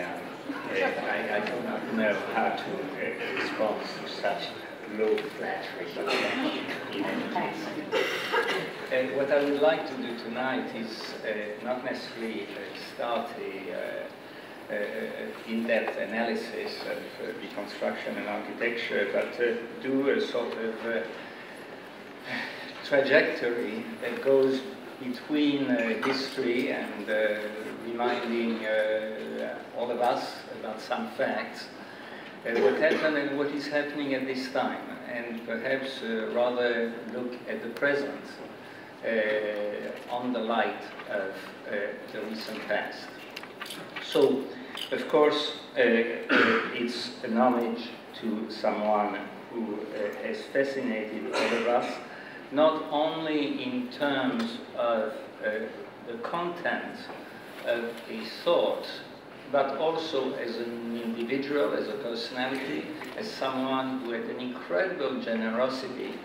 I do not know how to respond to such low flattery, but thank you in any case. What I would like to do tonight is not necessarily start a in-depth analysis of deconstruction and architecture, but do a sort of trajectory that goes between history and reminding all of us about some facts, what happened and what is happening at this time, and perhaps rather look at the present on the light of the recent past. So, of course, it's an homage to someone who has fascinated all of us, not only in terms of the content of his thoughts, but also as an individual, as a personality, as someone who had an incredible generosity,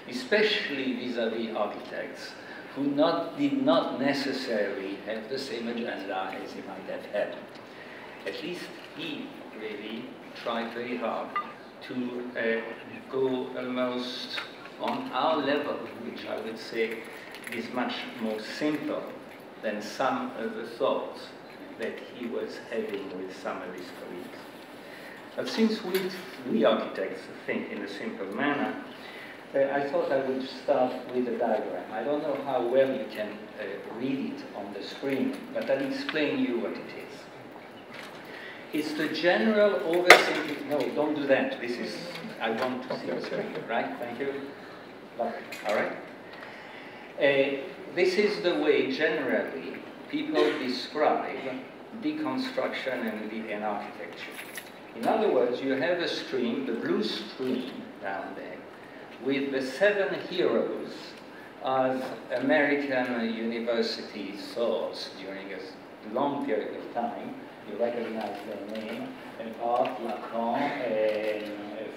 especially vis-à-vis architects, who did not necessarily have the same agenda as he might have had. At least he really tried very hard to go almost on our level, which I would say is much more simple than some of the thoughts that he was having with some of his colleagues. But since we architects think in a simple manner, I thought I would start with a diagram. I don't know how well you can read it on the screen, but I'll explain you what it is. It's the general oversimplification. No, don't do that. This is, I want to see the screen, right? Thank you. All right. This is the way generally people describe deconstruction and architecture. In other words, you have a stream, the blue stream down there, with the 7 heroes of American university thoughts during a long period of time. You recognize their name: Barthes, Lacan,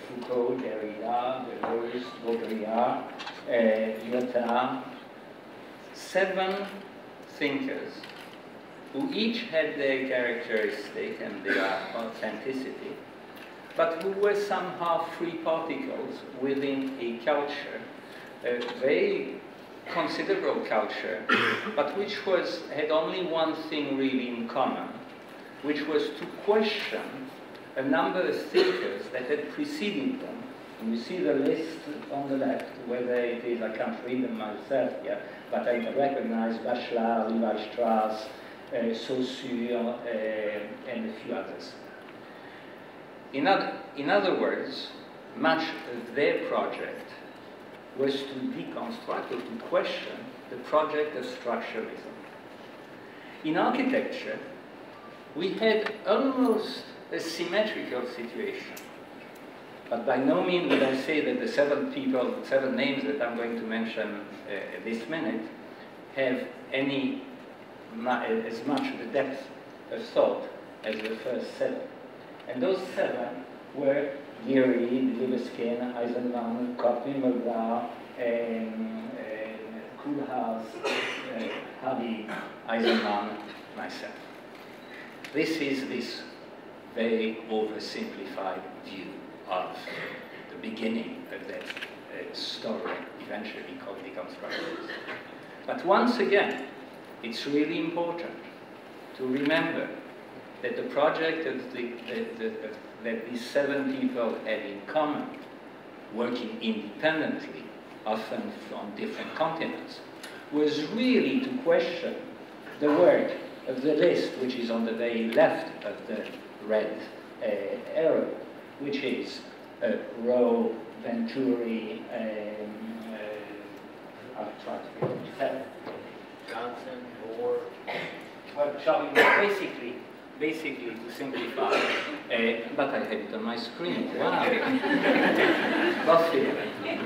Foucault, Derrida, Deleuze, Baudrillard, Lyotard. 7 thinkers who each had their characteristic and their authenticity, but who were somehow free particles within a culture, a very considerable culture, but which had only one thing really in common, which was to question a number of thinkers that had preceded them. And you see the list on the left, whether it is, I can't read them myself here, but I recognize Bachelard, Levi-Strauss, Saussure, and a few others. In other words, much of their project was to deconstruct or to question the project of structuralism. In architecture, we had almost a symmetrical situation. But by no means would I say that the 7 names that I'm going to mention this minute have as much the depth of thought as the first 7. And those 7 were Geary, Libeskind, Eisenman, Copy, Mulgar, Koolhaas, Hardy, Eisenman, myself. This is this very oversimplified view of the beginning of that story, eventually called deconstruction. But once again, it's really important to remember that the project that these 7 people had in common, working independently, often from different continents, was really to question the work of the list, which is on the very left of the red arrow, which is Rowe, Venturi, I'll try to get Johnson, Moore. Well, basically to simplify, but I have it on my screen. Wow. Buffy,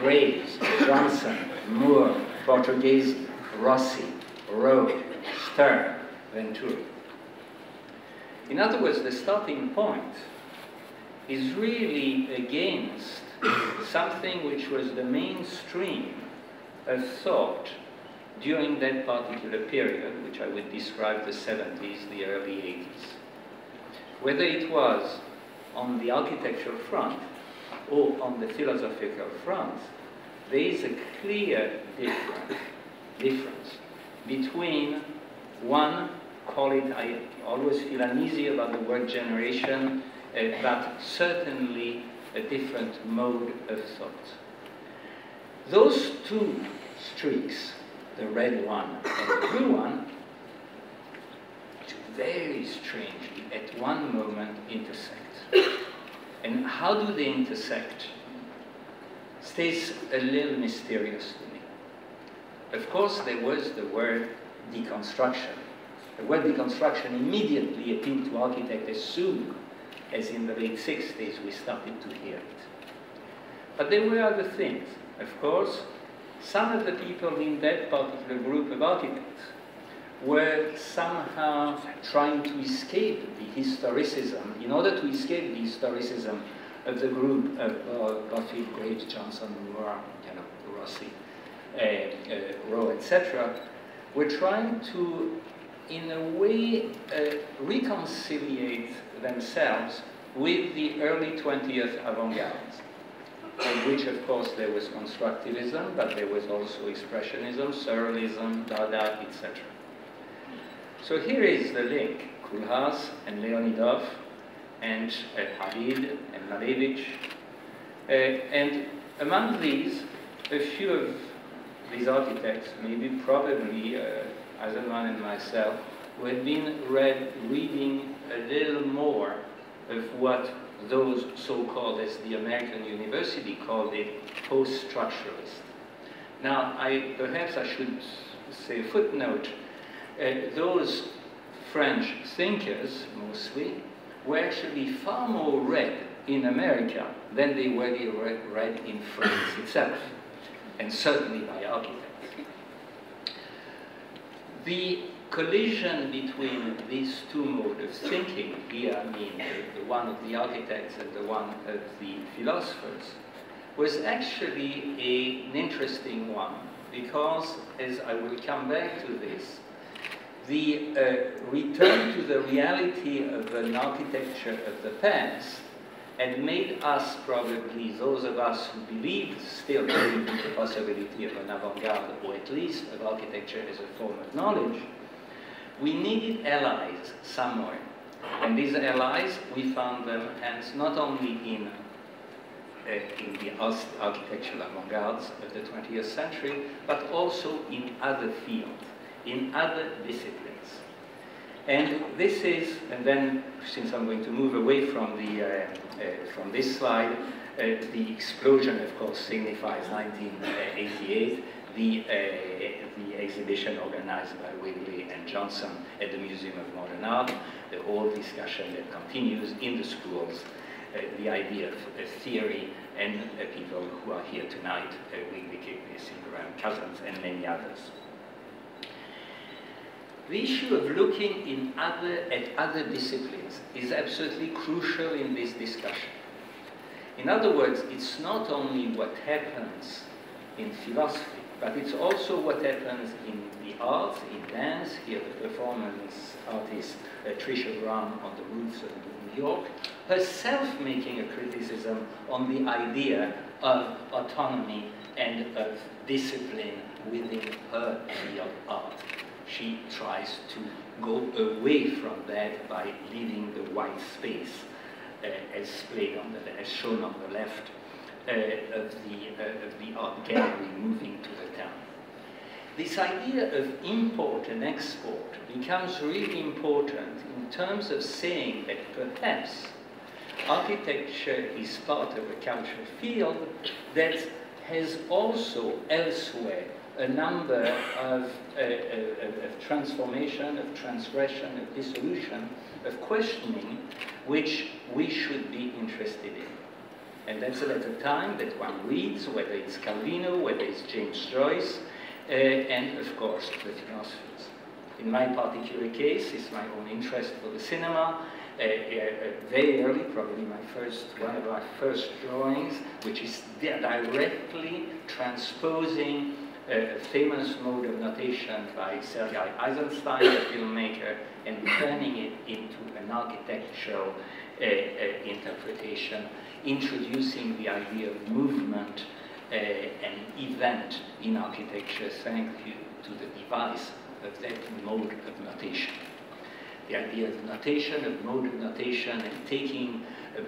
Graves, Johnson, Moore, Portuguese, Rossi, Rowe, Stern, Venturi. In other words, the starting point is really against something which was the mainstream of thought during that particular period, which I would describe the 70s, the early 80s. whether it was on the architectural front or on the philosophical front, there is a clear difference between one, call it, I always feel uneasy about the word generation, but certainly a different mode of thought. Those two streaks, the red one and the blue one, very strangely at one moment intersect. And how do they intersect? Stays a little mysterious to me. Of course, there was the word deconstruction. The word deconstruction immediately appealed to architects as soon as in the late 60s we started to hear it. But there were other things. Of course, some of the people in that particular group of architects were somehow trying to escape the historicism, in order to escape the historicism of the group of Belgrade, Johnson, Moore, Rossi, Rowe, etc., were trying to, in a way, reconciliate themselves with the early 20th avant-garde, in which, of course, there was constructivism, but there was also expressionism, surrealism, Dada, etc. So here is the link, Koolhaas and Leonidov, and Hadid and Malevich. And among these, a few of these architects, maybe probably Eisenman and myself, who had been reading a little more of what those so-called, as the American University called it, post-structuralist. Now, perhaps I should say a footnote. Those French thinkers, mostly, were actually far more read in America than they were read in France itself, and certainly by architects. The collision between these two modes of thinking, here I mean the one of the architects and the one of the philosophers, was actually an interesting one, because, as I will come back to this, the return to the reality of an architecture of the past had made us, probably those of us who believed still in the possibility of an avant-garde, or at least of architecture as a form of knowledge, we needed allies somewhere. And these allies, we found them hence not only in the architectural avant-gardes of the 20th century, but also in other fields, in other disciplines. And this is, and then since I'm going to move away from from this slide, the explosion, of course, signifies 1988, the exhibition organized by Wigley and Johnson at the Museum of Modern Art, the whole discussion that continues in the schools, the idea of theory, and people who are here tonight, Wigley, Graham Cousins, and many others. The issue of looking at other disciplines is absolutely crucial in this discussion. In other words, it's not only what happens in philosophy, but it's also what happens in the arts, in dance. Here the performance artist Tricia Brown on the roofs of New York, herself making a criticism on the idea of autonomy and of discipline within her field art. She tries to go away from that by leaving the white space as shown on the left of the art gallery moving to the town. This idea of import and export becomes really important in terms of saying that perhaps architecture is part of a cultural field that has also elsewhere a number of transformation, of transgression, of dissolution, of questioning, which we should be interested in. And that's at a time that one reads, whether it's Calvino, whether it's James Joyce, and of course the philosophers. In my particular case, it's my own interest for the cinema. Very early, probably one of my first drawings, which is directly transposing a famous mode of notation by Sergei Eisenstein, the filmmaker, and turning it into an architectural interpretation, introducing the idea of movement and event in architecture thanks to the device of that mode of notation. The idea of notation, of mode of notation, and taking,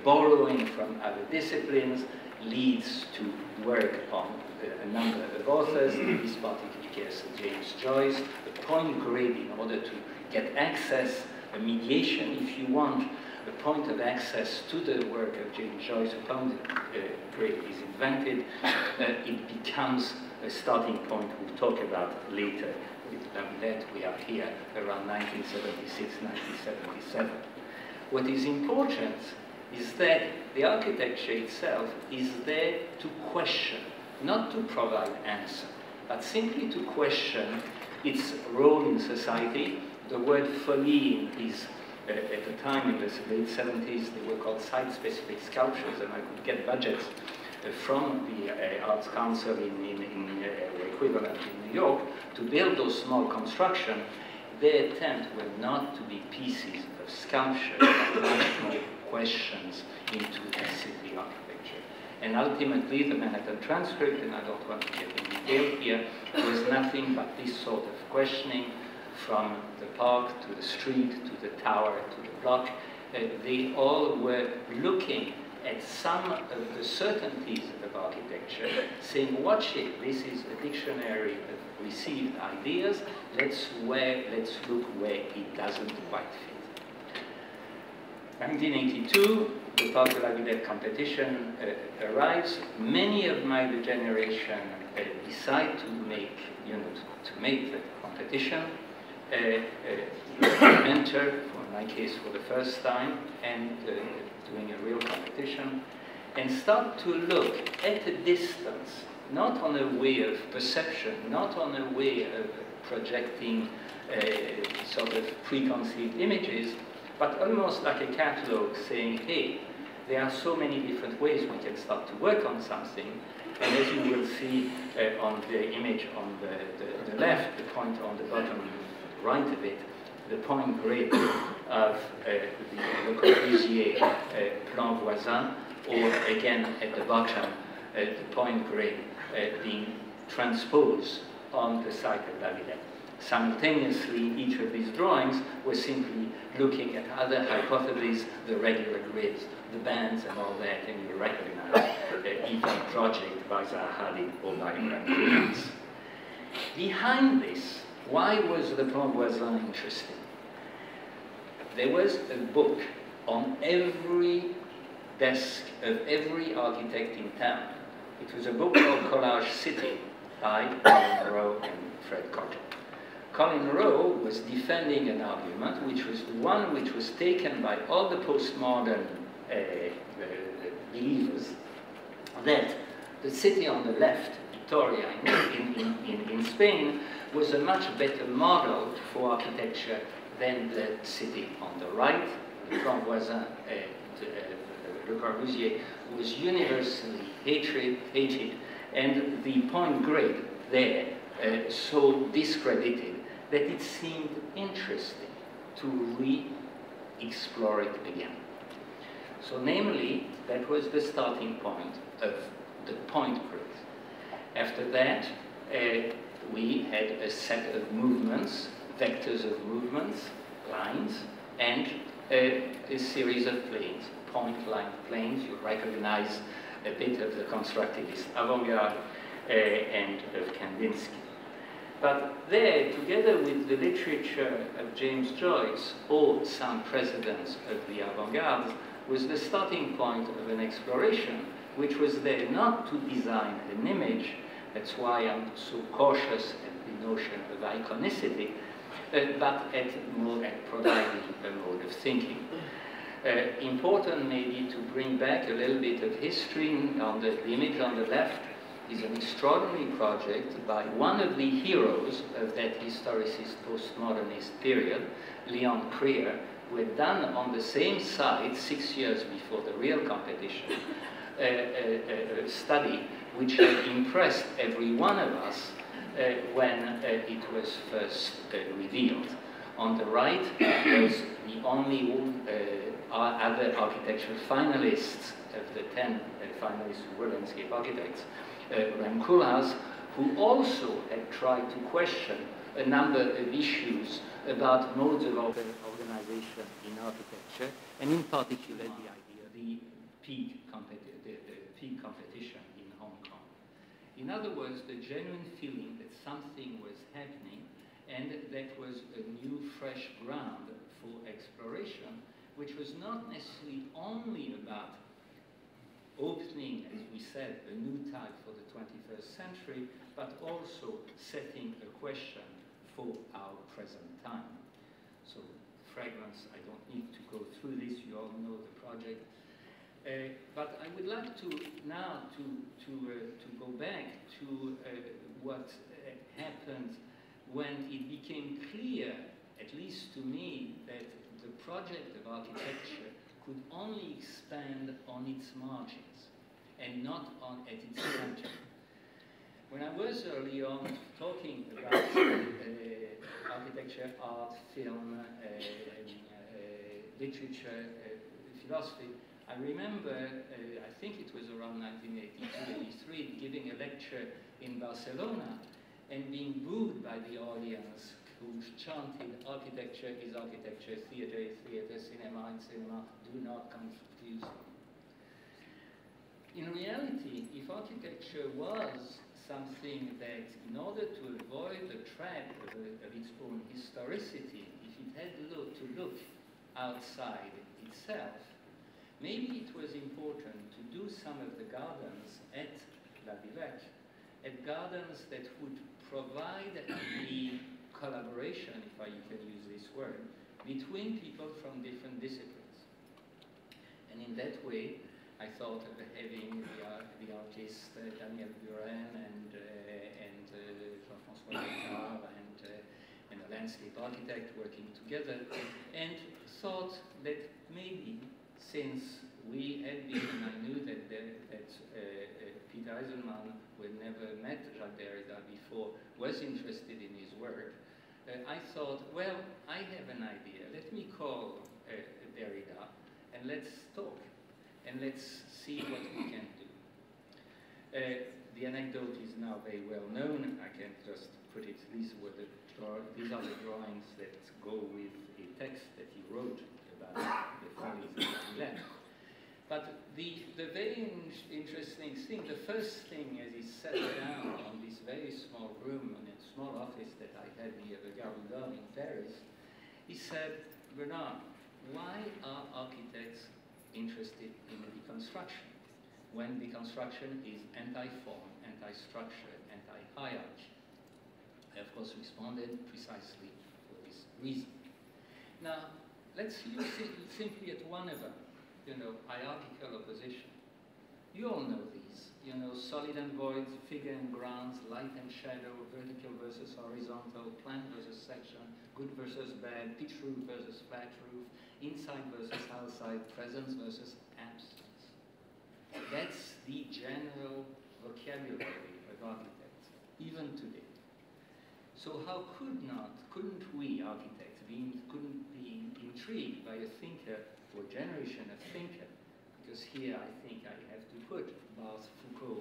borrowing from other disciplines leads to work on a number of authors, in this particular case James Joyce, a point grid in order to get access, a mediation if you want, a point of access to the work of James Joyce. A point grid is invented, it becomes a starting point we'll talk about later. With Lavilette, we are here around 1976, 1977. What is important is that the architecture itself is there to question, not to provide answer, but simply to question its role in society. The word folie is, at the time in the late 70s, they were called site-specific sculptures, and I could get budgets from the Arts Council in equivalent in New York to build those small constructions. Their attempt were not to be pieces of sculpture, but much more questions into the city architecture. And ultimately, the Manhattan Transcript, and I don't want to get in detail here, was nothing but this sort of questioning from the park to the street to the tower to the block. They all were looking at some of the certainties of architecture, saying, watch it, this is a dictionary of received ideas, let's look where it doesn't quite fit. 1982, the Parc de la Villette competition arrives. Many of my generation decide to make, to make the competition, enter, in my case for the first time, and doing a real competition, and start to look at a distance, not on a way of perception, not on a way of projecting sort of preconceived images, but almost like a catalog saying, hey, there are so many different ways we can start to work on something. And as you will see on the image on the left, the point on the bottom right of it, the point grid of the Le Corbusier plan voisin, or again at the bottom, the point grid being transposed on the site of La Villette. Simultaneously, each of these drawings was simply looking at other hypotheses, the regular grids, the bands and all that, and you recognize even project by Zaha Hadid or by Grant. Behind this, why was the plan voisin interesting? There was a book on every desk of every architect in town. It was a book called Collage City by Colin Rowe and Fred Cotter. Colin Rowe was defending an argument, which was the one which was taken by all the postmodern believers, that the city on the left, Victoria in Spain, was a much better model for architecture than the city on the right. The plan voisin, Le Corbusier, was universally hated, and the point grid there so discredited that it seemed interesting to re-explore it again. So namely, that was the starting point of the point grid. After that, we had a set of movements, vectors of movements, lines, and a series of planes, point-line planes. You recognize a bit of the constructivist avant-garde and of Kandinsky. But there, together with the literature of James Joyce, or some presidents of the avant-garde, was the starting point of an exploration, which was there not to design an image. That's why I'm so cautious at the notion of iconicity, but more at providing a mode of thinking. Important maybe to bring back a little bit of history. On the image on the left is an extraordinary project by one of the heroes of that historicist postmodernist period, Leon Creer, who had done on the same site 6 years before the real competition a study which had impressed every one of us when it was first revealed. On the right was the only other architectural finalists of the 10 finalists who were landscape architects, Rem Koolhaas, who also had tried to question a number of issues about modes of organization in architecture, and in particular the idea of the peak competition in Hong Kong. In other words, the genuine feeling that something was happening and that was a new, fresh ground for exploration, which was not necessarily only about opening, as we said, a new type for the 21st century, but also setting a question for our present time. So, fragrance, I don't need to go through this, you all know the project. But I would like to now to go back to what happened when it became clear, at least to me, that the project of architecture could only expand on its margins and not at its center. When I was early on talking about architecture, art, film, literature, philosophy, I remember, I think it was around 1982-83, giving a lecture in Barcelona and being booed by the audience who chanted, architecture is architecture, theater is theater, cinema is cinema, do not confuse them. In reality, if architecture was something that, in order to avoid the trap of its own historicity, if it had to look outside itself, maybe it was important to do some of the gardens at La Villette, at gardens that would provide the collaboration, if I can use this word, between people from different disciplines. And in that way, I thought of having the artist Daniel Buren and Jean-François Ricard and a landscape architect working together, and thought that maybe, since we had been, and I knew that Peter Eisenman, who had never met Jacques Derrida before, was interested in his work, I thought, well, I have an idea. Let me call Derrida and let's talk and let's see what we can do. The anecdote is now very well known. I can just put it, these are the drawings that go with a text that he wrote about the follies of Villette. But the very interesting thing, the first thing as he sat down on this very small room, in a small office that I had near the Gare du Nord in Paris, he said, Bernard, why are architects interested in deconstruction when deconstruction is anti-form, anti-structure, anti-hierarchy? I, of course, responded precisely for this reason. Now, let's look simply at one of them. You know, hierarchical opposition. You all know these. You know, solid and void, figure and grounds, light and shadow, vertical versus horizontal, plan versus section, good versus bad, pitch roof versus flat roof, inside versus outside, presence versus absence. That's the general vocabulary of architects, even today. So how couldn't we architects couldn't be intrigued by a thinker or generation of thinker, because here I think I have to put Barthes, Foucault,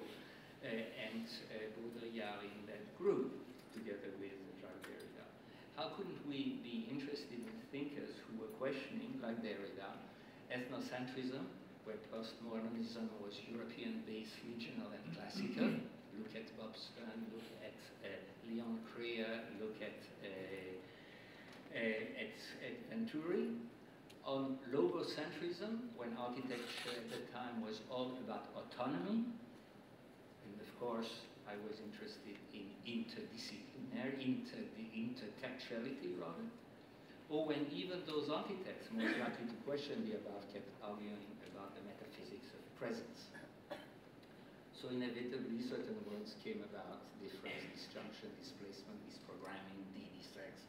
and Baudrillard in that group, together with Jacques Derrida. How couldn't we be interested in thinkers who were questioning, like Derrida, ethnocentrism, where postmodernism was European-based, regional and classical? Look at Bob Stern, look at Leon Creer, look at Venturi. On logocentrism, when architecture at the time was all about autonomy, and of course I was interested in interdisciplinary, intertextuality rather, or when even those architects most likely to question the above kept arguing about the metaphysics of presence. So inevitably certain words came about: difference, disjunction, displacement, disprogramming, de-distracts,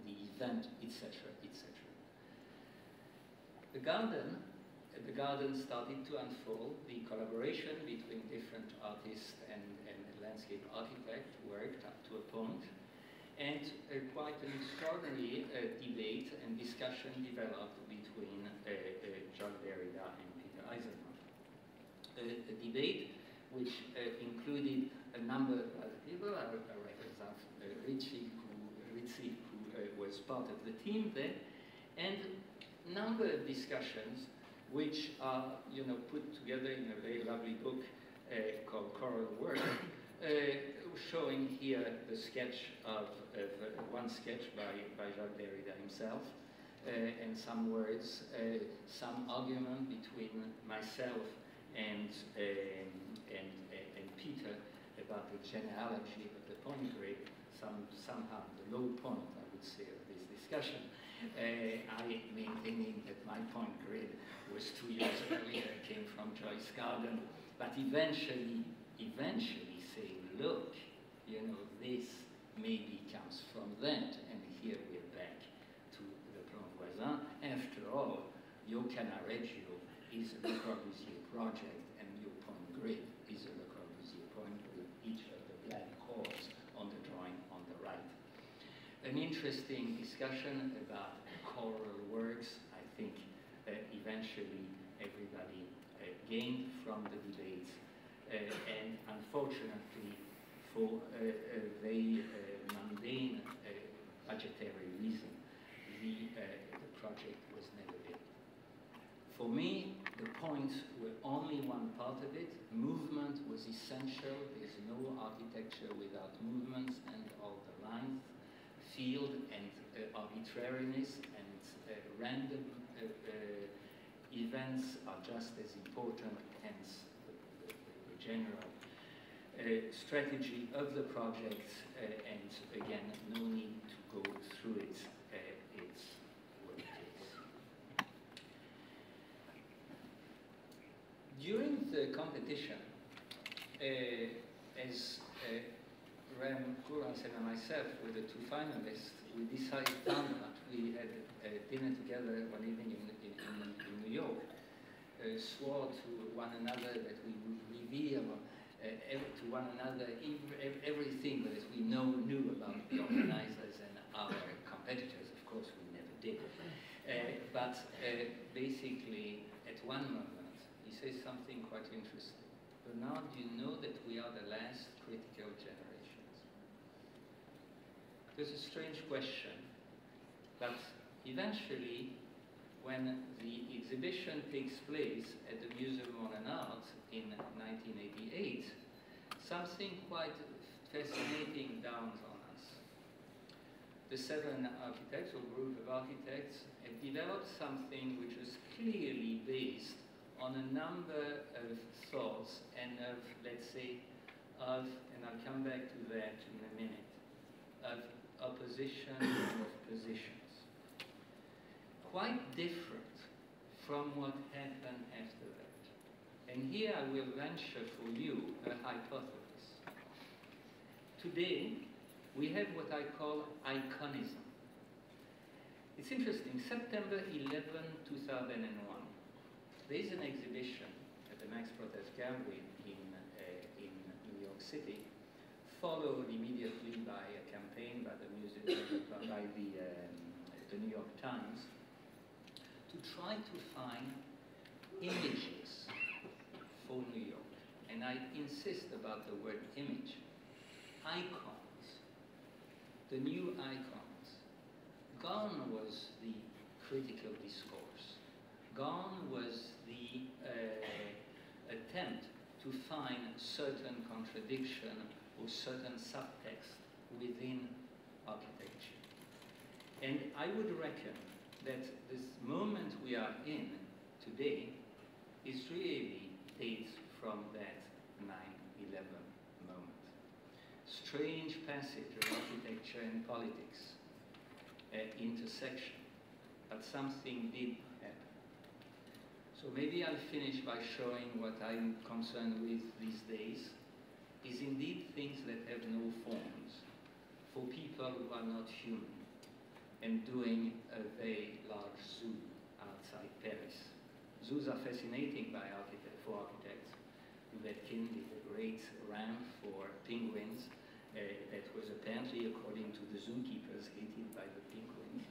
the event, etc., etc. The garden, the garden started to unfold. The collaboration between different artists and landscape architect worked up to a point, and quite an extraordinary debate and discussion developed between Jacques Derrida and Peter Eisenman. A debate which included a number of people. I represent Ritchie, who was part of the team there, and a number of discussions which are, put together in a very lovely book called Choral Work, showing here the sketch of one sketch by Jacques Derrida himself, and some words, some argument between myself and Peter about the genealogy of the point grid, somehow the low point, I would say, of this discussion. I maintaining that my point grid was 2 years earlier, came from Joyce Garden, but eventually saying, look, this maybe comes from that, and here we're back to the Plan Voisin. After all, your Canareggio is a Le Corbusier project, and your point grid is a Le Corbusier point with each of the black holes on the drawing on the right. An interesting discussion about choral works. I think eventually everybody gained from the debates, and unfortunately for a very mundane budgetary reason, the project was never built. For me, the points were only one part of it. Movement was essential. There's no architecture without movements and all the lines. Field and arbitrariness and random events are just as important, hence the general strategy of the project, and again, no need to go through it. It's what it is. During the competition, as Rem Koolhaas and myself were the two finalists, we decided that we had a dinner together one evening in New York, swore to one another that we would reveal to one another everything that we knew about the organizers and our competitors. Of course, we never did. But basically, at one moment, he says something quite interesting. Bernard, you know that we are the last critical generations? It was a strange question, but eventually, when the exhibition takes place at the Museum of Modern Art in 1988, something quite fascinating dawns on us. The 7 architects, or group of architects, have developed something which was clearly based on a number of thoughts and of, let's say, and I'll come back to that in a minute, of opposition and of positions. Quite different from what happened after that. And here I will venture for you a hypothesis. Today, we have what I call iconism. It's interesting, September 11, 2001, there is an exhibition at the Max Protest Gallery in New York City, followed immediately by a campaign by the the New York Times, to try to find images for New York. And I insist about the word image. Icons, the new icons. Gone was the critical discourse. Gone was the attempt to find certain contradiction or certain subtext within architecture. And I would reckon that this moment we are in today is really dates from that 9/11 moment. Strange passage of architecture and politics, intersection, but something did happen. So maybe I'll finish by showing what I'm concerned with these days is indeed things that have no forms for people who are not human, and doing a very large zoo outside Paris. zoos are fascinating for architects. Vetkin did a great ramp for penguins that was apparently, according to the zookeepers, hated by the penguins.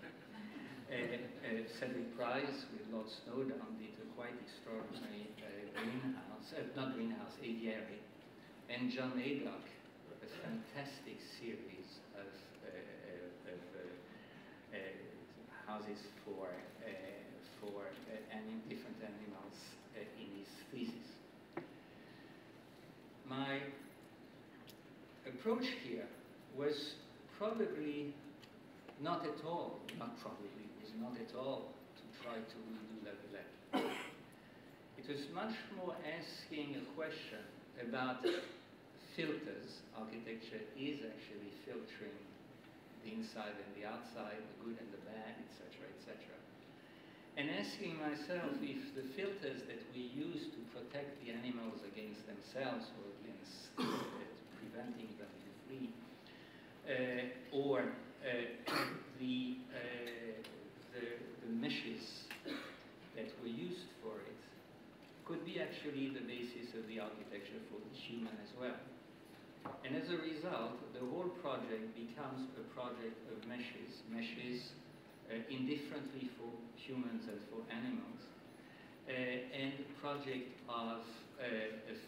Cedric Price with Lord Snowdon did a quite extraordinary aviary. And John Aydock, a fantastic series of houses for different animals in his thesis. My approach here was probably not at all, was not at all to try to redo La Villette. It was much more asking a question about filters. Architecture is actually filtering the inside and the outside, the good and the bad, etc., etc. And asking myself if the filters that we use to protect the animals against themselves or against preventing them to flee, or the meshes that were used for it, could be actually the basis of the architecture for the human as well. And as a result, the whole project becomes a project of meshes indifferently for humans and for animals, and a project of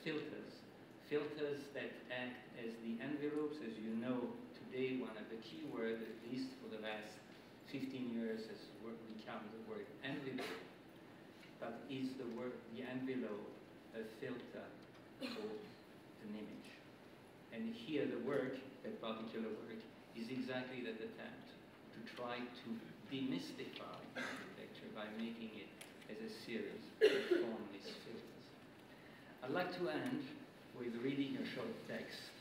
filters that act as the envelopes. As you know, today one of the key words, at least for the last 15 years, has become the word envelope. But is the envelope a filter for an image? And here the work, that particular work, is exactly that attempt to try to demystify architecture by making it as a series of formless filters. I'd like to end with reading a short text.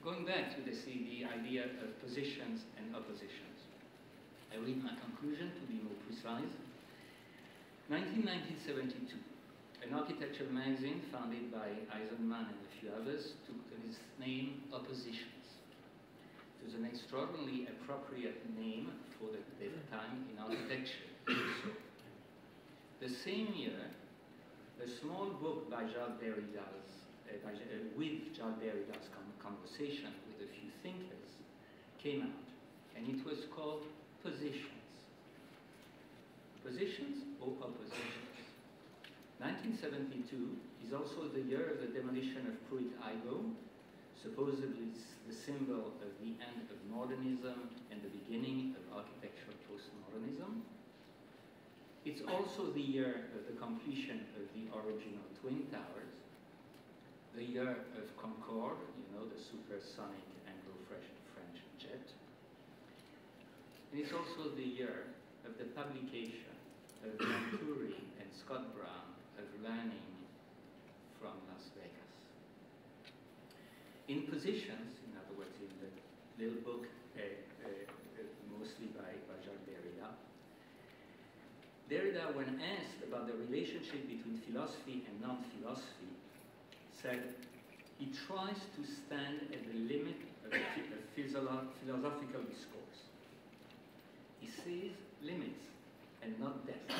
Going back to the idea of positions and oppositions. I read my conclusion to be more precise. 1972, an architectural magazine founded by Eisenman and a few others took its name Oppositions. It was an extraordinarily appropriate name for the time in architecture. The same year, a small book by Jacques Derrida's, with Jacques Derrida's conversation with a few thinkers, came out, and it was called Positions. Positions or oppositions? 1972 is also the year of the demolition of Purit Aigo, supposedly the symbol of the end of modernism and the beginning of architectural postmodernism. It's also the year of the completion of the original Twin Towers, the year of Concorde, you know, the supersonic Anglo-French jet. And it's also the year of the publication of John Curry and Scott Brown of Learning from Las Vegas. In Positions, in other words, in the little book, mostly by Jacques Derrida, Derrida, when asked about the relationship between philosophy and non-philosophy, said he tries to stand at the limit of philosophical discourse. He says limits and not death,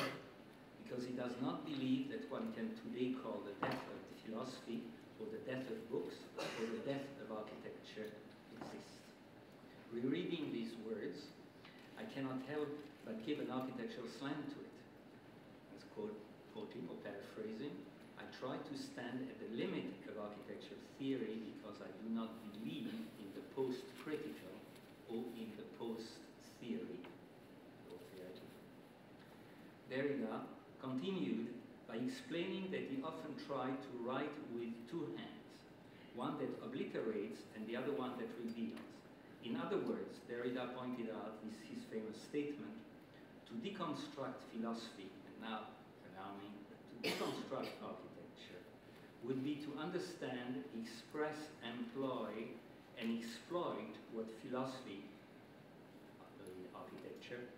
because he does not believe that one can today call the death of philosophy or the death of books or the death of architecture exists. Rereading these words, I cannot help but give an architectural slant to it. As quoting or paraphrasing, I try to stand at the limit of architecture theory because I do not believe in the post-critical or in the post-theory. Derrida continued by explaining that he often tried to write with two hands, one that obliterates and the other one that reveals. In other words, Derrida pointed out his famous statement, to deconstruct philosophy, and now allow me to deconstruct architecture, would be to understand, express, employ, and exploit what philosophy, architecture,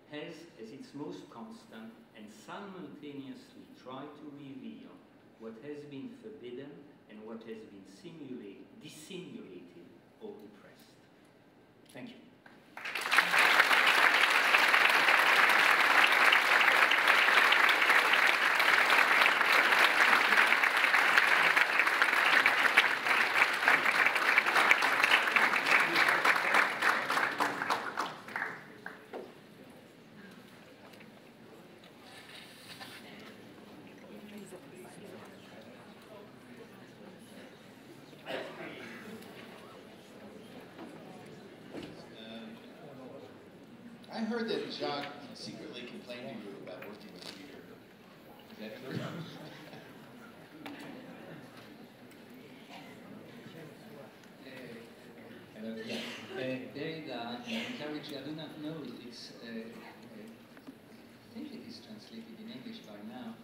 has as its most constant and simultaneously try to reveal what has been forbidden and what has been dissimulated or repressed. Thank you. I heard that Jacques secretly complained to you about working with Peter. Is that true? Derrida encouraged, I do not know if it's, I think it is translated in English by now,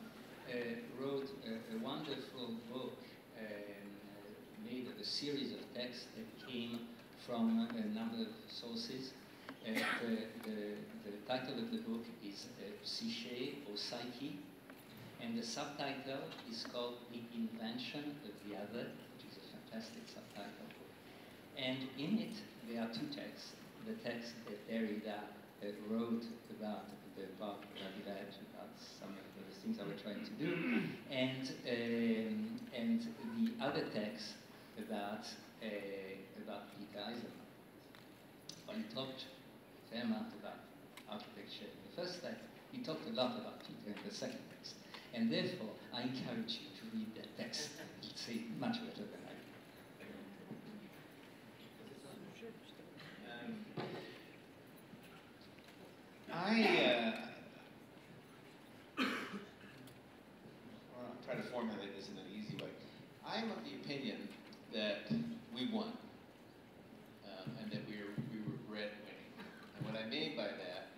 wrote a wonderful book made of a series of texts that came from a number of sources. The title of the book is Psyche or Psyche, and the subtitle is called The Invention of the Other, which is a fantastic subtitle. And in it, there are two texts. The text that Derrida wrote about the part that I read, about some of the things I was trying to do, and the other text about Peter Eisenman. Well, he talked a fair amount about architecture in the first text. He talked a lot about Peter in the second text. And therefore, I encourage you to read that text. It's say much better than I do. I'll try to formulate this in an easy way. I'm of the opinion that we won, and that we regret winning. And what I mean by that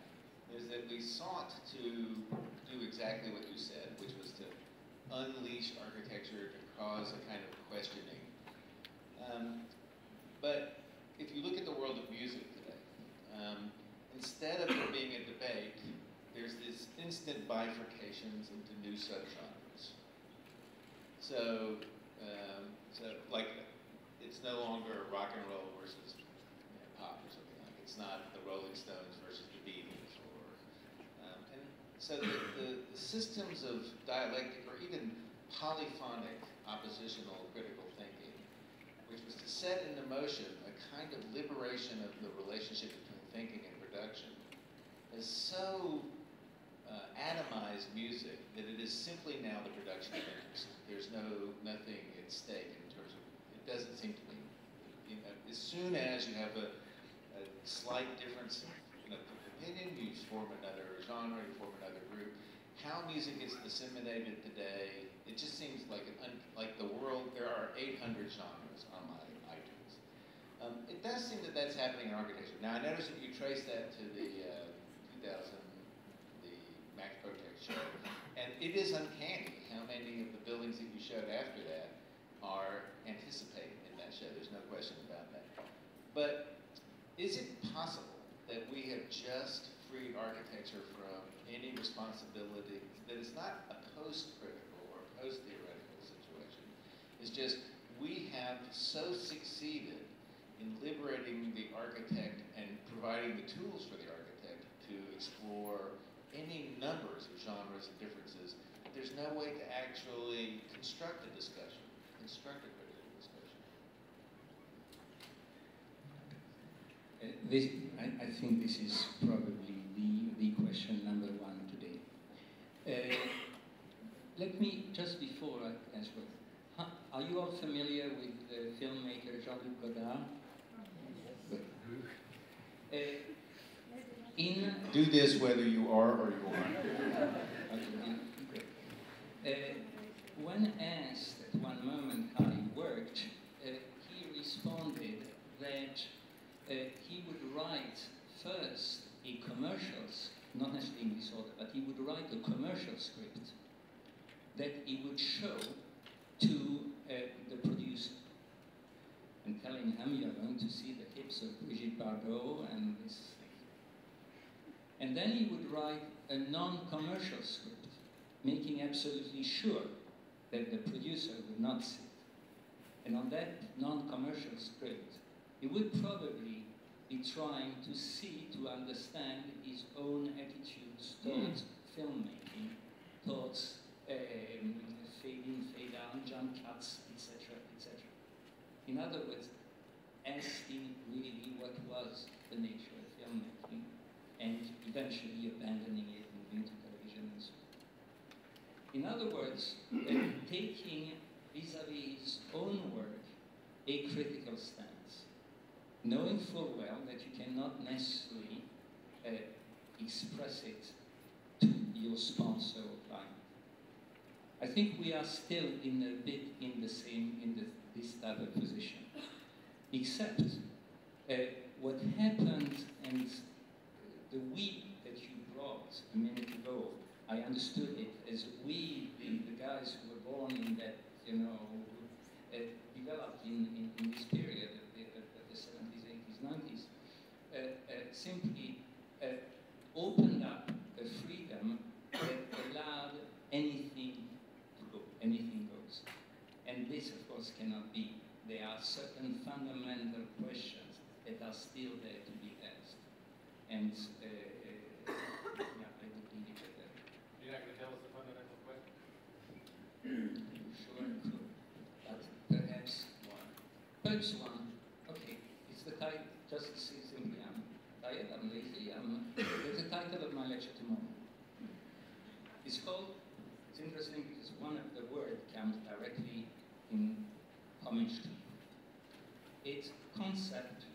is that we sought to do exactly what you said, which was to unleash architecture to cause a kind of questioning. But if you look at the world of music today, instead of there being a debate, there's this instant bifurcations into new subgenres. So like, it's no longer rock and roll versus pop or something like. It's not the Rolling Stones versus the Beatles, and so the systems of dialectic or even polyphonic oppositional critical thinking, which was to set into motion a kind of liberation of the relationship between thinking and production, has so atomized music that it is simply now the production of interest. There's nothing at stake in terms of, it doesn't seem to be, as soon as you have a slight difference of opinion, you form another genre, you form another group. How music is disseminated today, it just seems like like the world, there are 800 genres on my iTunes. It does seem that that's happening in architecture. Now I noticed that you trace that to the 2000, the Max Protect show, and it is uncanny how many of the buildings that you showed after that are anticipated in that show. There's no question about that. But is it possible that we have just freed architecture from any responsibility, that it's not a post-critical or post-theoretical situation? It's just we have so succeeded in liberating the architect and providing the tools for the architect to explore any numbers of genres and differences, that there's no way to actually construct a discussion, construct a critical discussion. I think this is probably the question number one today. Let me, just before I answer, are you all familiar with the filmmaker Jean-Luc Godard? Do this whether you are or you aren't. When asked at one moment how he worked, he responded that he would write first a commercial, not necessarily in this order, but he would write a commercial script that he would show to the producer, and telling him, you're going to see the hips of Brigitte Bardot and this thing. And then he would write a non-commercial script, making absolutely sure that the producer would not see it. And on that non-commercial script, he would probably be trying to see, to understand his own attitudes towards filmmaking, towards fade in, fade out, jump cuts, etc., etc. In other words, asking really what was the nature of filmmaking, and eventually abandoning it and moving to television and so on. In other words, taking vis-a-vis his own work a critical stance, knowing full well that you cannot necessarily express it to your sponsor or client. I think we are still in a bit in the same, this type of position. Except what happened, and the we that you brought a minute ago, I understood it as we, the guys who were born in that, you know, developed in this period of the 70s, 80s, 90s, simply opened up a freedom that allowed anything to go, anything goes. And this, of course, cannot be. There are certain fundamental questions that are still there to be asked. And yeah, I would leave it at that. You're not going to tell us the fundamental question? Sure, I could. But perhaps one. Perhaps one. Okay, it's the title, just simply I'm tired, I'm lazy, it's the title of my lecture tomorrow. It's called, it's interesting because one of the words comes directly in homage to. It's concept,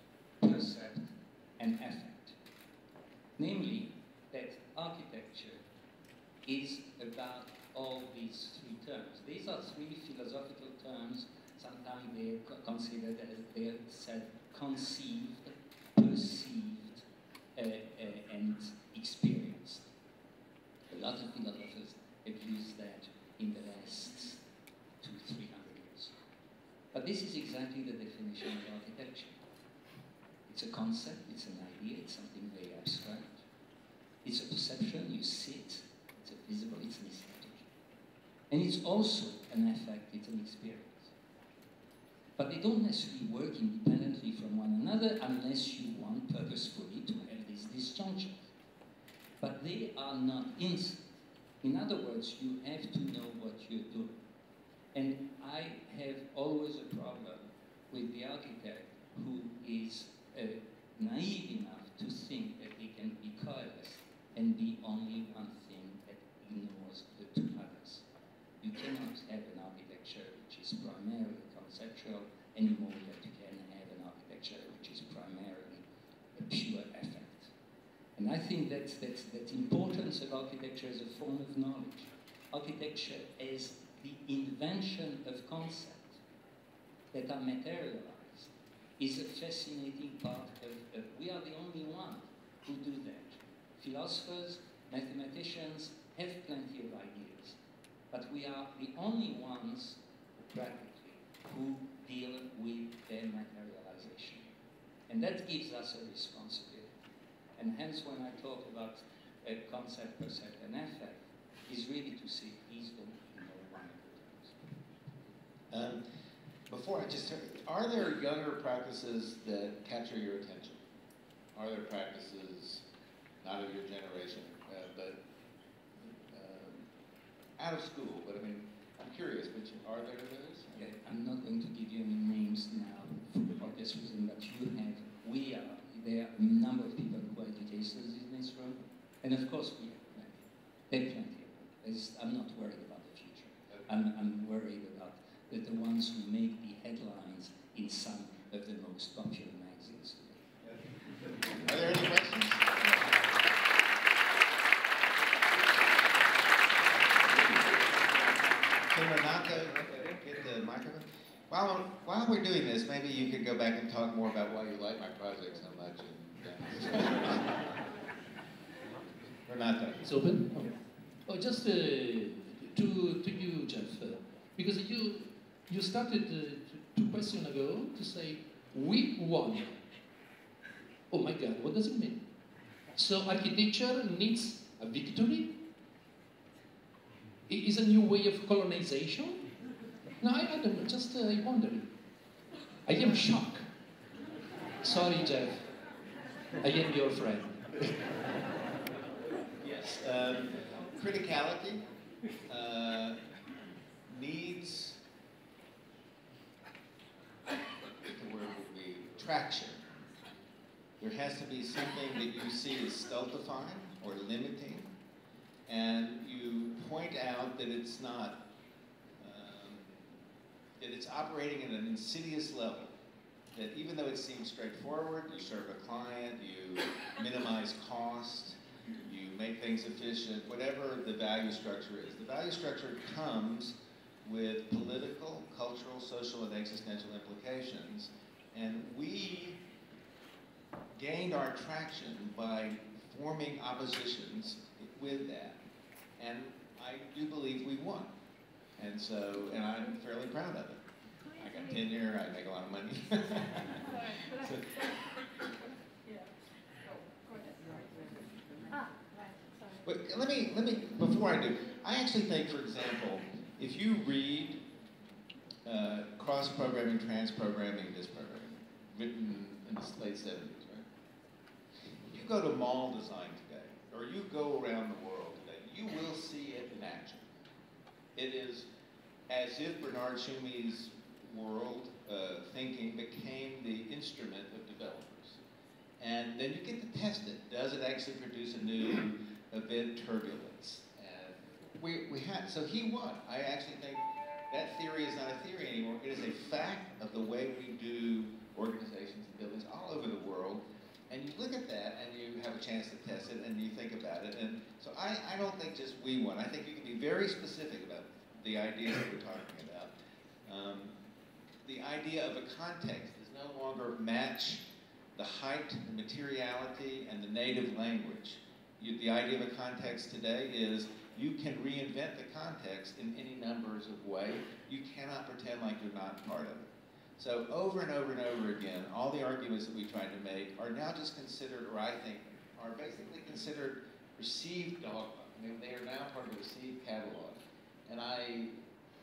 percept, and affect. Namely, that architecture is about all these three terms. These are three philosophical terms. Sometimes they're considered as they're said conceived, perceived, and experienced. A lot of philosophers have used that in the last 200-300 years. But this is exactly the definition of architecture. It's a concept, it's an idea, it's something very abstract. It's a perception, you see it, it's a visible, it's an aesthetic. And it's also an affect, it's an experience. But they don't necessarily work independently from one another unless you want purposefully to have these disjunctions. But they are not instant. In other words, you have to know what you're doing. And I have always a problem with the architect who is naive enough to think that he can be coalesced and be only one thing that ignores the two others. You cannot have an architecture which is primarily conceptual any more than you can have an architecture which is primarily a pure affect. And I think that importance of architecture as a form of knowledge. Architecture as the invention of concepts that are materialized is a fascinating part of we are the only ones who do that. Philosophers, mathematicians have plenty of ideas, but we are the only ones, practically, who deal with their materialization. And that gives us a responsibility. And hence when I talk about a concept, percept, and affect, is really to say, please don't ignore one of the things. Before I just, are there younger practices that capture your attention? Are there practices, not of your generation, but out of school? But I mean, I'm curious, but are there those? Yeah, I'm not going to give you any names now for obvious reason, but there are a number of people who are educators in this room, and of course we have plenty. There are plenty of them. I'm not worried about the future. Okay. I'm worried about the ones who make the headlines in some of the most popular magazines today. Are there any questions? Can Renata get the microphone? While we're doing this, maybe you could go back and talk more about why you like my project so much. Renata. It's open? Okay. Oh, just to you, Jeff, because you started 2 questions ago to say, we won. Oh my God, what does it mean? So architecture needs a victory? Is a new way of colonization? No, I don't know, just wondering. I am shocked. Sorry, Jeff. I am your friend. Yes. Criticality needs, the word would be traction. There has to be something that you see as stultifying or limiting, and you point out that it's not, that it's operating at an insidious level. That even though it seems straightforward, you serve a client, you minimize cost, you make things efficient, whatever the value structure is. The value structure comes with political, cultural, social, and existential implications, and we gained our traction by forming oppositions with that. And I do believe we won. And so, and I'm fairly proud of it. I got tenure, I make a lot of money. So, but let me, before I do, I actually think, for example, if you read cross-programming, trans-programming, dis-programming, written in the late 70s, right? You go to mall design today, or you go around the world today, you will see it in action. It is as if Bernard Tschumi's world thinking became the instrument of developers. And then you get to test it. Does it actually produce a new event turbulence? And we had, so he won. I actually think that theory is not a theory anymore. It is a fact of the way we do organizations and buildings all over the world. And you look at that and you have a chance to test it and you think about it. And so I don't think just we won. I think you can be very specific about the ideas that we're talking about. The idea of a context does no longer match the height, the materiality, and the native language. The idea of a context today is you can reinvent the context in any numbers of ways. You cannot pretend like you're not part of it. So over and over and over again, all the arguments that we tried to make are now just considered, or I think, are basically considered received dogma. I mean, they are now part of the received catalog. And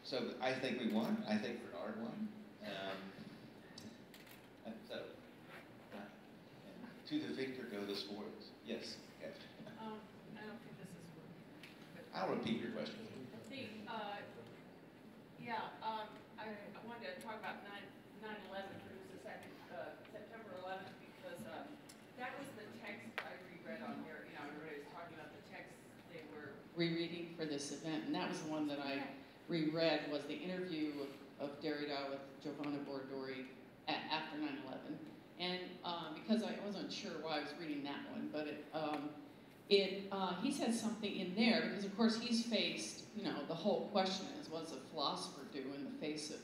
so I think we won. I think Bernard won. To the victor go the spoils. Yes, Catherine. I don't think this is working. I'll repeat your question. I wanted to talk about 9/11, which was the second, September 11th, because that was the text I reread on here. You know, everybody was talking about the text they were rereading for this event, and that was the one that I reread, was the interview of Derrida with Giovanna Bordori after 9/11. And because I wasn't sure why I was reading that one, but he said something in there, because of course he's faced, you know, the whole question is, what does a philosopher do in the face of,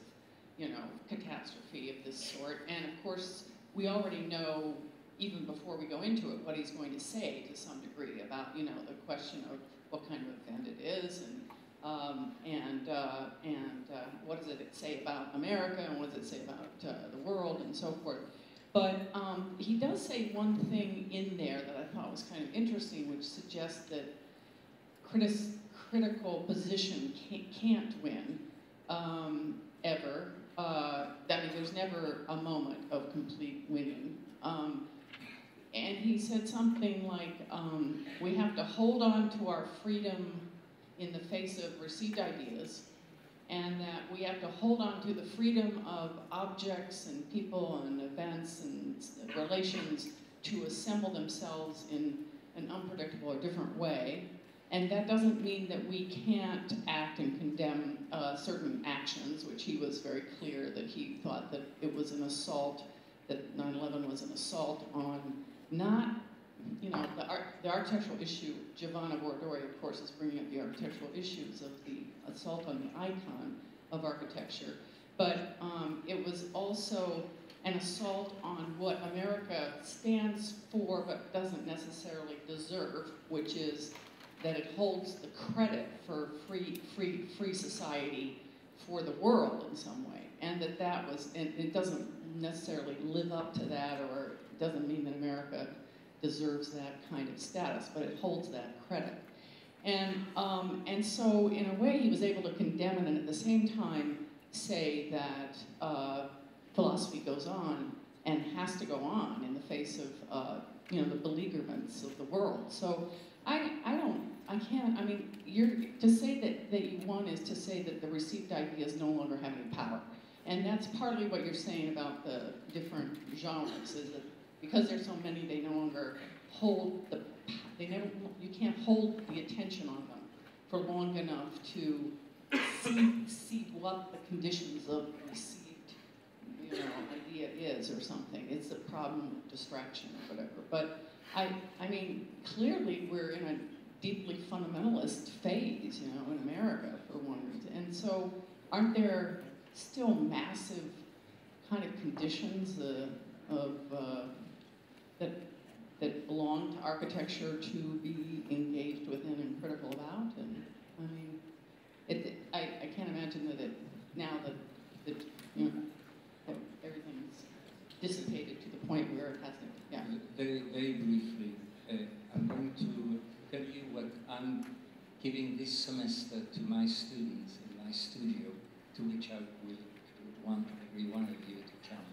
you know, catastrophe of this sort? And of course, we already know, even before we go into it, what he's going to say to some degree about, you know, the question of what kind of event it is, and what does it say about America, and what does it say about the world, and so forth. But he does say one thing in there that I thought was kind of interesting, which suggests that critical position can't win, ever. I mean, there's never a moment of complete winning. And he said something like, we have to hold on to our freedom in the face of received ideas, and that we have to hold on to the freedom of objects and people and events and relations to assemble themselves in an unpredictable or different way. And that doesn't mean that we can't act and condemn certain actions, which he was very clear that he thought that it was an assault, that 9/11 was an assault on not, you know, the architectural issue. Giovanna Bordori, of course, is bringing up the architectural issues of the assault on the icon of architecture. But it was also an assault on what America stands for but doesn't necessarily deserve, which is that it holds the credit for free society for the world in some way. And that was, and it doesn't necessarily live up to that, or it doesn't mean that America deserves that kind of status, but it holds that credit. And so in a way he was able to condemn it and at the same time say that philosophy goes on and has to go on in the face of you know, the beleaguerments of the world. So I mean, to say that you won is to say that the received ideas no longer have any power. And that's partly what you're saying about the different genres, is that because there's so many, they no longer hold you can't hold the attention on them for long enough to see what the conditions of received, you know, idea is or something. It's a problem of distraction or whatever. But I mean, clearly we're in a deeply fundamentalist phase, you know, in America, for one reason. And so aren't there still massive kind of conditions that belong to architecture to be engaged within and critical about? And I mean, I can't imagine that now that you know, that everything's dissipated to the point where it hasn't. Yeah. Very, very briefly, I'm going to tell you what I'm giving this semester to my students in my studio, to which I will want every one of you to come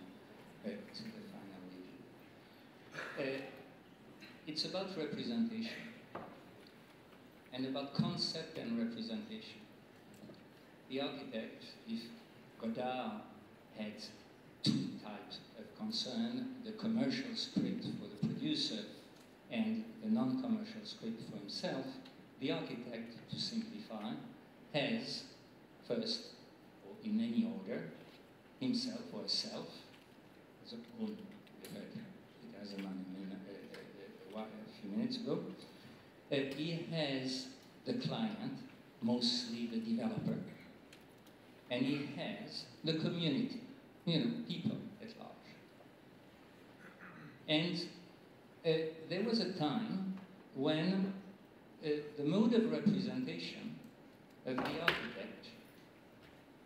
to the final review. It's about representation, and about concept and representation. The architect, if Godard had two types of concern, the commercial script for the producer and the non-commercial script for himself, the architect, to simplify, has first, or in any order, himself or herself, as a woman, we heard it as a man a few minutes ago. He has the client, mostly the developer, and he has the community, you know, people at large. And there was a time when the mode of representation of the architect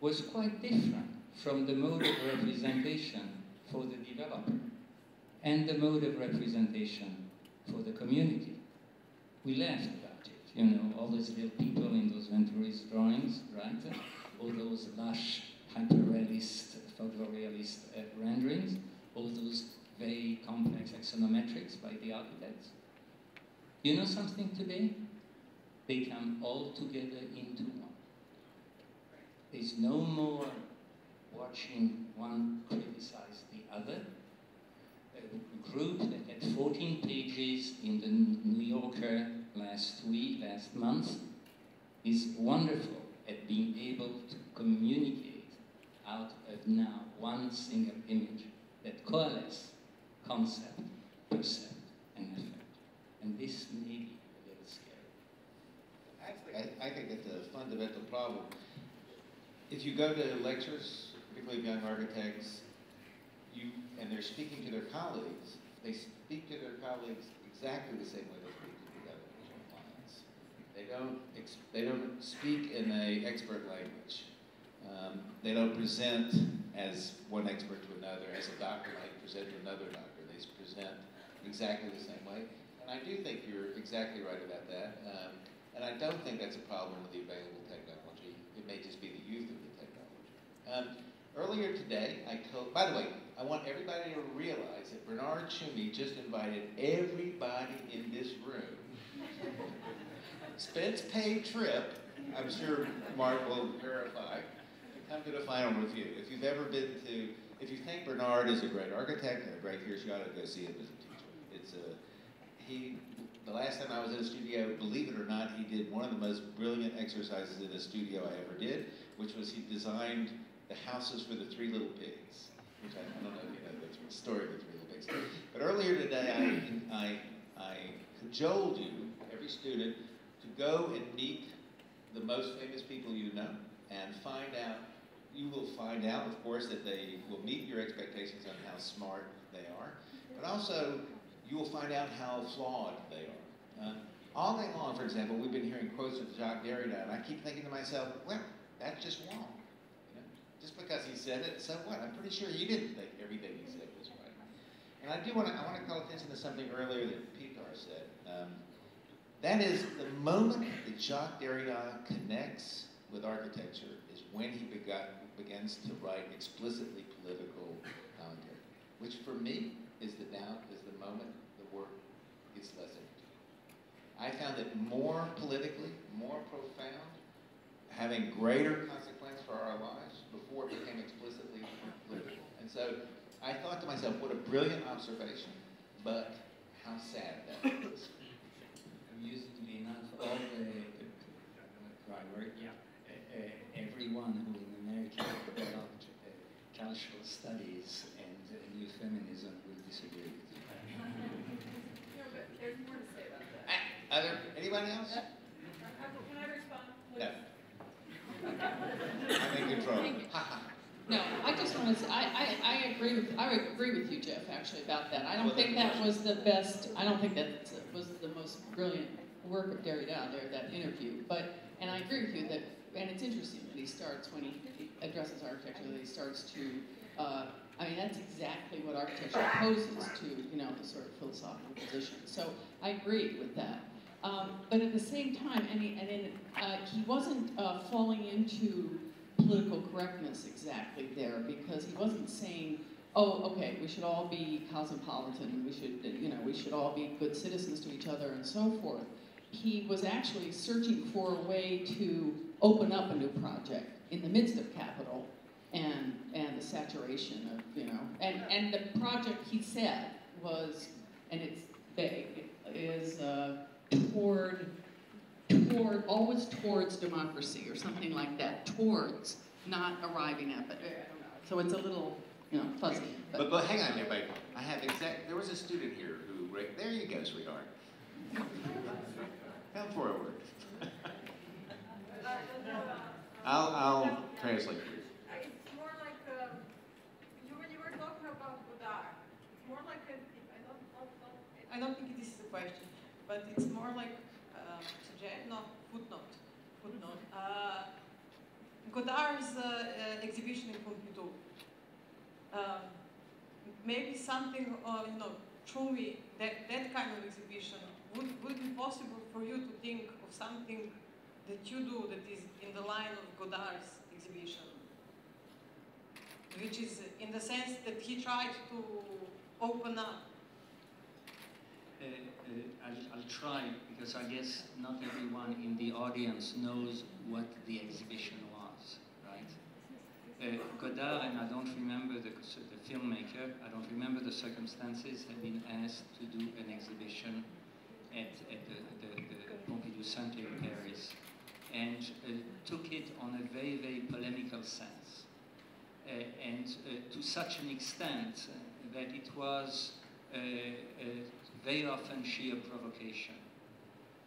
was quite different from the mode of representation for the developer and the mode of representation for the community. We laughed about it, you know, all those little people in those Venturi's drawings, right? All those lush, hyper-realist, photorealist renderings, all those very complex axonometrics by the architects. You know something today? They come all together into one. There's no more watching one criticize the other. A group that had 14 pages in the New Yorker last month, is wonderful at being able to communicate out of now one single image that coalesces concept, percept, and effect. And this may be a little scary. I think it's a fundamental problem. If you go to lectures, particularly of young architects, and they're speaking to their colleagues, they speak to their colleagues exactly the same way they speak to the other clients. They don't speak in an expert language. They don't present as one expert to another, as a doctor might present to another doctor. They present exactly the same way. And I do think you're exactly right about that. And I don't think that's a problem with the available technology. It may just be the youth of the technology. Earlier today, by the way, I want everybody to realize that Bernard Tschumi just invited everybody in this room. Expense paid trip, I'm sure Mark will verify, to come to the final review. If you've ever been to, if you think Bernard is a great architect and a great here, you ought to go see him as a teacher. The last time I was in a studio, believe it or not, he did one of the most brilliant exercises in a studio I ever did, which was he designed the houses for the Three Little Pigs, which I don't know if you know the story of the Three Little Pigs. But earlier today, I cajoled you, every student, to go and meet the most famous people you know and find out, you will find out, of course, that they will meet your expectations on how smart they are, but also you will find out how flawed they are. All day long, for example, we've been hearing quotes of Jacques Derrida, and I keep thinking to myself, well, that's just wrong. Just because he said it, so what? I'm pretty sure you didn't think everything he said was right. And I want to call attention to something earlier that Pitar said. That is, the moment that Jacques Derrida connects with architecture is when he begins to write explicitly political commentary, which for me is the moment the work gets less interesting. I found it more politically, more profound, having greater consequence for our lives before it became explicitly political. And so I thought to myself, what a brilliant observation, but how sad that is. Amusingly enough, all everyone who in America developed cultural studies and new feminism will disagree with you. Anyone else? Can I respond, please? No. I'm in control. No, I just want to say, I agree with you, Jeff, actually, about that. I don't think that was the best, I don't think that was the most brilliant work of Derrida there, that interview. And I agree with you that, and it's interesting that he starts, when he addresses architecture, that he starts to, I mean, that's exactly what architecture poses to, you know, the sort of philosophical position. So I agree with that. But at the same time, he wasn't falling into political correctness exactly there, because he wasn't saying, oh, okay, we should all be cosmopolitan, we should, you know, we should all be good citizens to each other and so forth. He was actually searching for a way to open up a new project in the midst of capital and the saturation of, you know, and the project, he said, was, and it's vague, is always towards democracy or something like that, towards, not arriving at, but I don't know. So it's a little, you know, fuzzy. But hang on, everybody. There was a student here who, there you go, sweetheart. Come forward. I'll translate for you. It's more like, when you were talking about Godard, it's more like I don't think this is a question, but it's more like footnote. Godard's exhibition in Pompidou. Maybe something, you know, Tschumi, that kind of exhibition, would it be possible for you to think of something that you do that is in the line of Godard's exhibition? Which is in the sense that he tried to open up. I'll try, because I guess not everyone in the audience knows what the exhibition was, right? Godard, and I don't remember the filmmaker, I don't remember the circumstances, had been asked to do an exhibition at the Pompidou Center in Paris, and took it on a very, very polemical sense. And to such an extent that it was very often sheer provocation.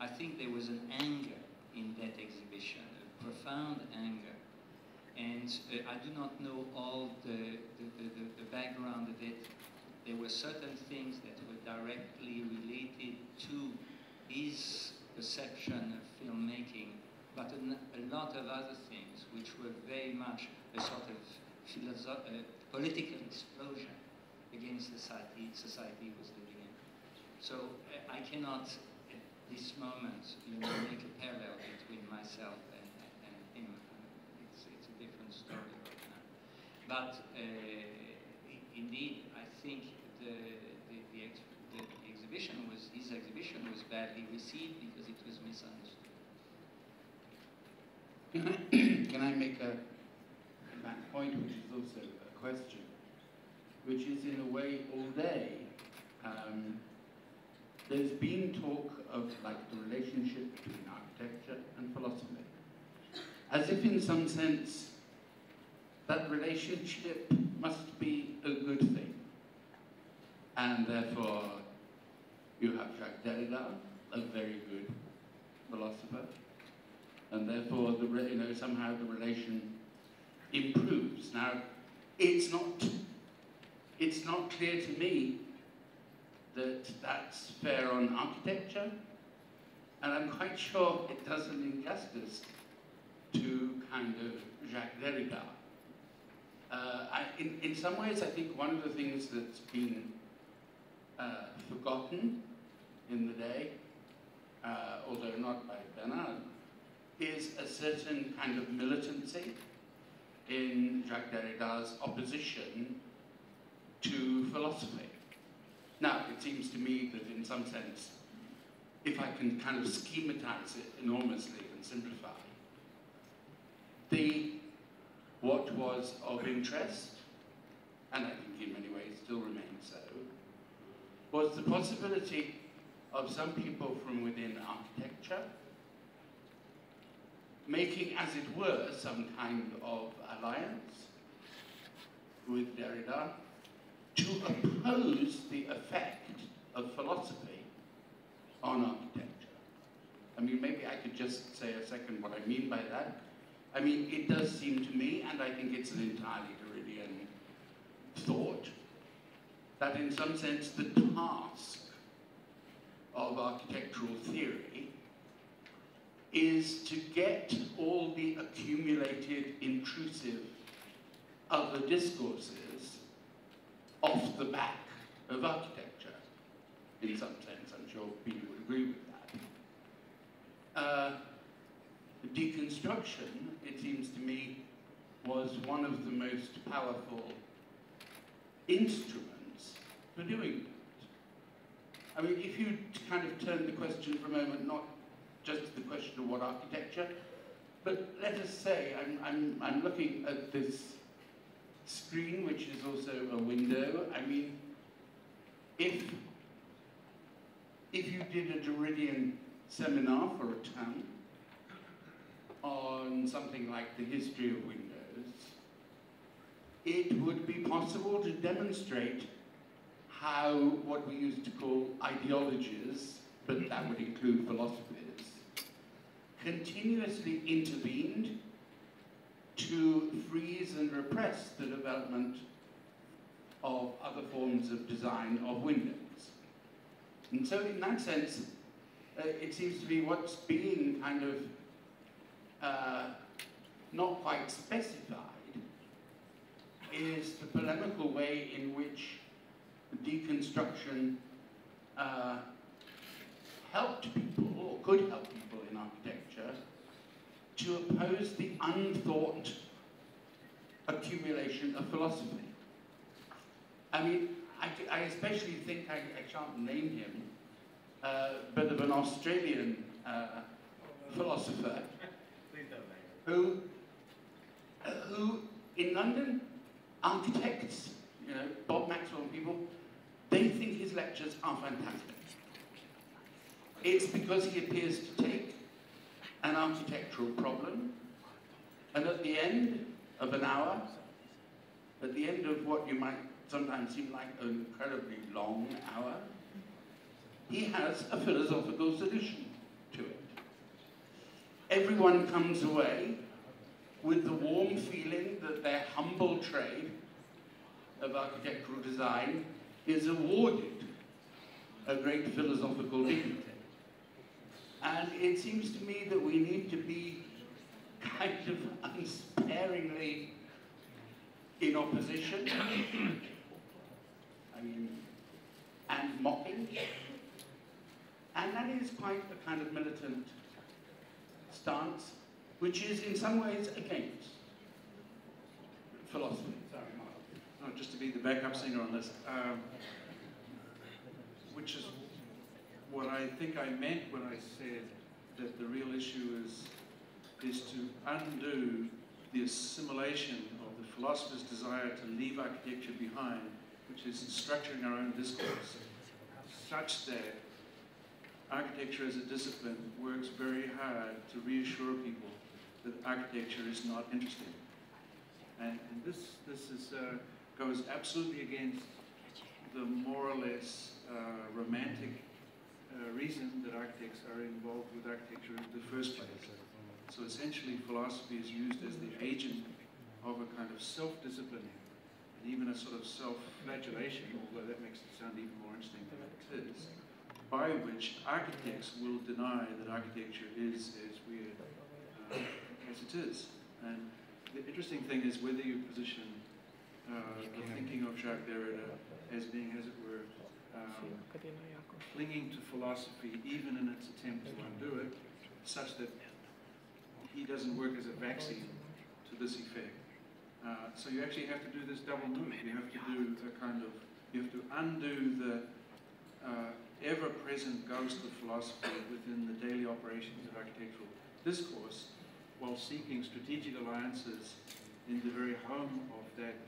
I think there was an anger in that exhibition, a profound anger. And I do not know all the background of it. There were certain things that were directly related to his perception of filmmaking, but a lot of other things which were very much a sort of political explosion against the society was living in. So I cannot, at this moment, you know, make a parallel between myself and him. It's a different story right now. But indeed, I think his exhibition was badly received because it was misunderstood. Can I make a point, which is also a question, which is in a way all day, there's been talk of like the relationship between architecture and philosophy, as if in some sense that relationship must be a good thing, and therefore you have Jacques Derrida, a very good philosopher, and therefore somehow the relation improves. Now, it's not clear to me that that's fair on architecture, and I'm quite sure it does an injustice to kind of Jacques Derrida. In some ways, I think one of the things that's been forgotten in the day, although not by Bernard, is a certain kind of militancy in Jacques Derrida's opposition to philosophy. Now, it seems to me that in some sense, if I can kind of schematize it enormously and simplify, what was of interest, and I think in many ways still remains so, was the possibility of some people from within architecture making, as it were, some kind of alliance with Derrida to oppose the effect of philosophy on architecture. mean, maybe I could just say a second what I mean by that. I mean, it does seem to me, and I think it's an entirely Derridian thought, that in some sense the task of architectural theory is to get all the accumulated, intrusive other discourses off the back of architecture. In some sense, I'm sure people would agree with that. Deconstruction, it seems to me, was one of the most powerful instruments for doing that. I mean, if you kind of turn the question for a moment, not just the question of what architecture, but let us say I'm looking at this screen, which is also a window. I mean, if you did a Derridian seminar for a term on something like the history of Windows, it would be possible to demonstrate how what we used to call ideologies, but that would include philosophies, continuously intervened to freeze and repress the development of other forms of design of Windows. And so in that sense, it seems to me what's being kind of not quite specified is the polemical way in which deconstruction helped people, or could help people in architecture, to oppose the unthought accumulation of philosophy. I mean, I especially think, I shan't name him, but of an Australian philosopher who in London, architects, you know, Bob Maxwell and people, they think his lectures are fantastic. It's because he appears to take an architectural problem, and at the end of an hour, at the end of what you might sometimes seem like an incredibly long hour, he has a philosophical solution to it. Everyone comes away with the warm feeling that their humble trade of architectural design is awarded a great philosophical dignity. And it seems to me that we need to be kind of unsparingly in opposition, I mean, and mocking. And that is quite a kind of militant stance, which is in some ways against philosophy. Sorry, Mark. No, just to be the backup singer on this, which is what I think I meant when I said that the real issue is to undo the assimilation of the philosopher's desire to leave architecture behind, which is structuring our own discourse, such that architecture as a discipline works very hard to reassure people that architecture is not interesting. And this goes absolutely against the more or less romantic reason that architects are involved with architecture in the first place. So essentially philosophy is used as the agent of a kind of self-disciplining and even a sort of self-flagellation, although that makes it sound even more interesting than it is, by which architects will deny that architecture is as weird as it is. And the interesting thing is whether you position the thinking of Jacques Derrida as being, as it were, clinging to philosophy even in its attempt to undo it, such that he doesn't work as a vaccine to this effect. So you actually have to do this double move. You have to do a kind of, you have to undo the ever-present ghost of philosophy within the daily operations of architectural discourse, while seeking strategic alliances in the very home of that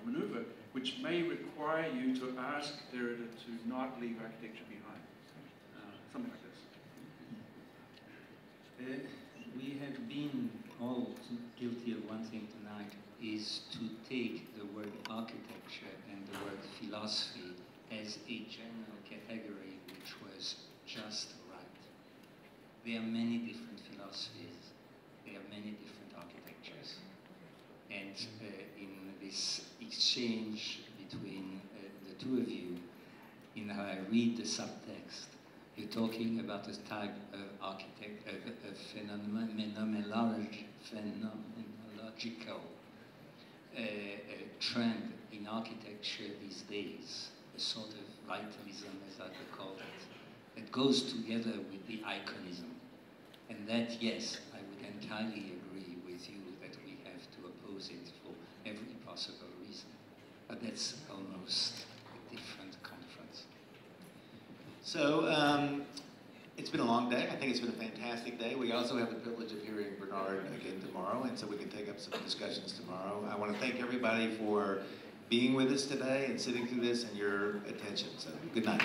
maneuver, which may require you to ask Derrida to not leave architecture behind. Something like this. We have been all guilty of one thing tonight, is to take the word architecture and the word philosophy as a general category which was just right. there are many different philosophies, there are many different architectures. And in this exchange between the two of you, in how I read the subtext, you're talking about a type of phenomenological trend in architecture these days, a sort of vitalism, as I would call it, that goes together with the iconism. And that, yes, I would entirely agree with you that we have to oppose it for every possible reason. But that's almost a different conference. So, it's been a long day. I think it's been a fantastic day. We also have the privilege of hearing Bernard again tomorrow, and so we can take up some discussions tomorrow. I want to thank everybody for being with us today and sitting through this and your attention. So, good night.